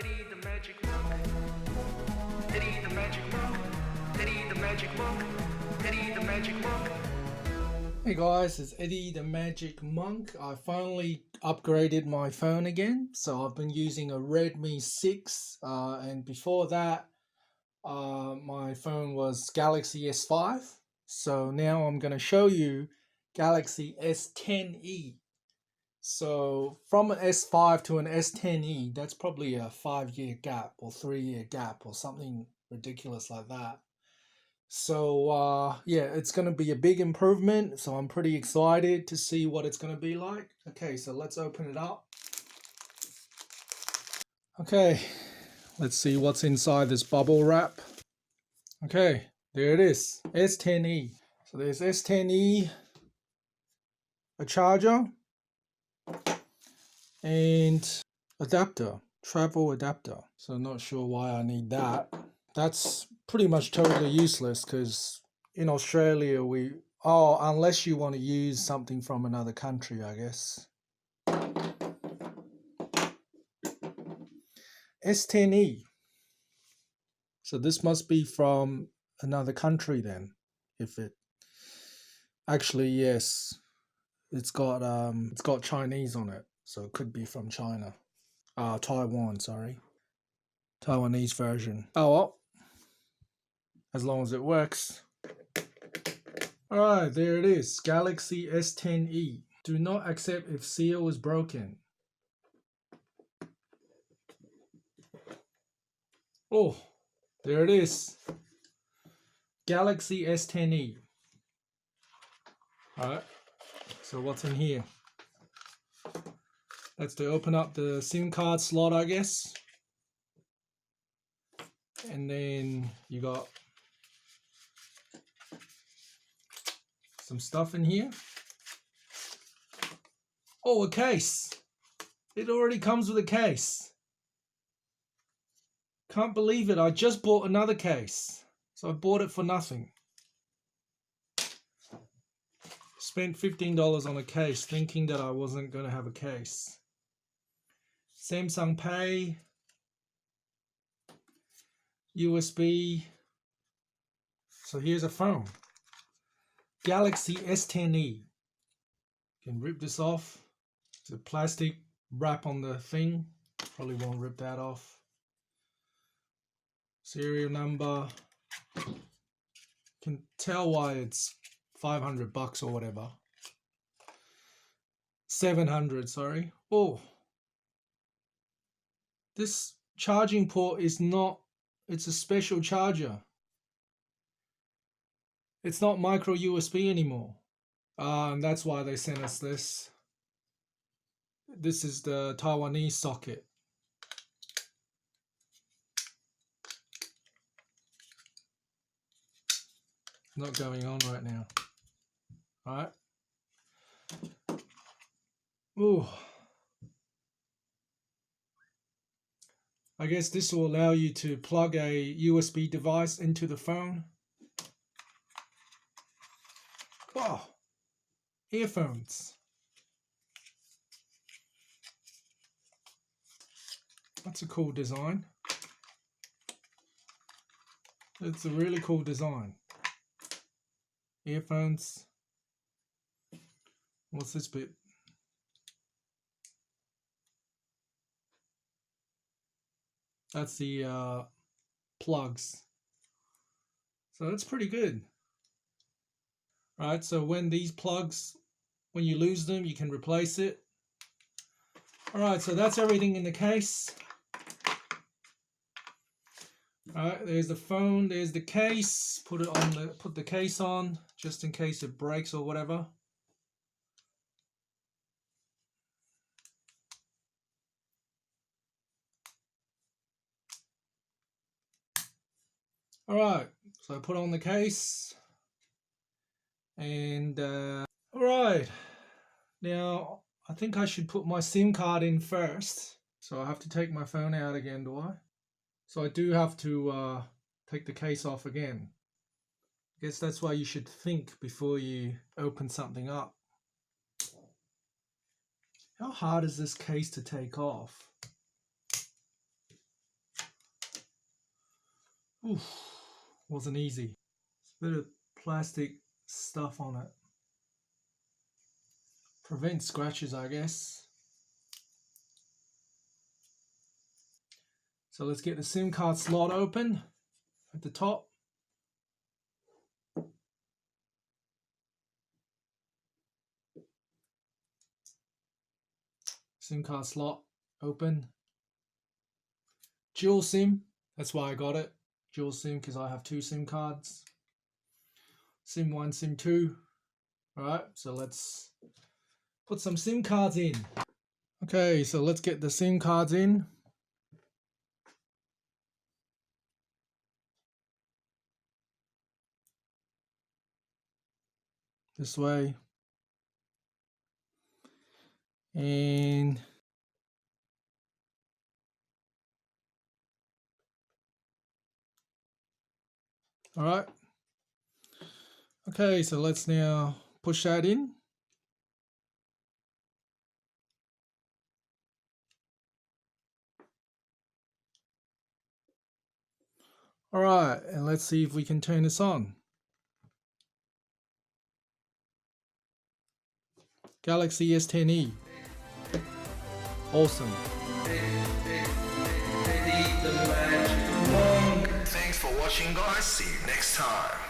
Eddie the magic monk. Eddie the magic monk. Eddie the magic monk. Eddie the magic monk. Hey guys, it's Eddie the Magic Monk. I finally upgraded my phone again. So I've been using a Redmi 6 and before that my phone was Galaxy S5. So now I'm going to show you Galaxy S10e. So from an S5 to an S10e, that's probably a 5-year gap or 3-year gap or something ridiculous like that. So yeah, it's going to be a big improvement. So I'm pretty excited to see what it's going to be like. Okay, so let's open it up. Okay, let's see what's inside this bubble wrap. Okay, there it is, S10e. So there's S10e, a charger, and adapter, travel adapter. So not sure why I need that. That's pretty much totally useless because in Australia unless you want to use something from another country, I guess. S10e. So this must be from another country then. If it actually, yes, it's got Chinese on it, so it could be from China. Taiwan, sorry. Taiwanese version. Oh well, as long as it works. Alright, there it is. Galaxy S10e. Do not accept if seal is broken. Oh, there it is. Galaxy S10e. Alright, so what's in here? That's to open up the SIM card slot, I guess. And then you got some stuff in here. Oh, a case. It already comes with a case. Can't believe it. I just bought another case. So I bought it for nothing. Spent $15 on a case thinking that I wasn't going to have a case. Samsung Pay. USB. So here's a phone. Galaxy S10e. You can rip this off. It's a plastic wrap on the thing. Probably won't rip that off. Serial number. You can tell why it's $500 or whatever. 700, sorry. Oh, this charging port is not, it's a special charger. It's not micro USB anymore. And that's why they sent us this. This is the Taiwanese socket. Not going on right now. Alright. Ooh. I guess this will allow you to plug a USB device into the phone. Wow. Earphones. That's a cool design. It's a really cool design. Earphones. What's this bit? That's the plugs. So that's pretty good. Right, so when these plugs, when you lose them, you can replace it. Alright, so that's everything in the case. Alright, there's the phone, there's the case. Put the case on just in case it breaks or whatever. Alright, so I put on the case. And alright, now I think I should put my SIM card in first. So I have to take my phone out again, do I? So I do have to take the case off again. I guess that's why you should think before you open something up. How hard is this case to take off? Oof, wasn't easy. It's a bit of plastic stuff on it. Prevent scratches, I guess. So let's get the SIM card slot open at the top. SIM card slot open. Dual SIM, that's why I got it. Dual SIM because I have 2 SIM cards. SIM 1, SIM 2. Alright, so let's put some SIM cards in. Okay, so let's get the SIM cards in. This way. And alright. Okay, so let's now push that in. Alright, and let's see if we can turn this on. Galaxy S10e. Awesome. Thanks for watching, guys. See you next time.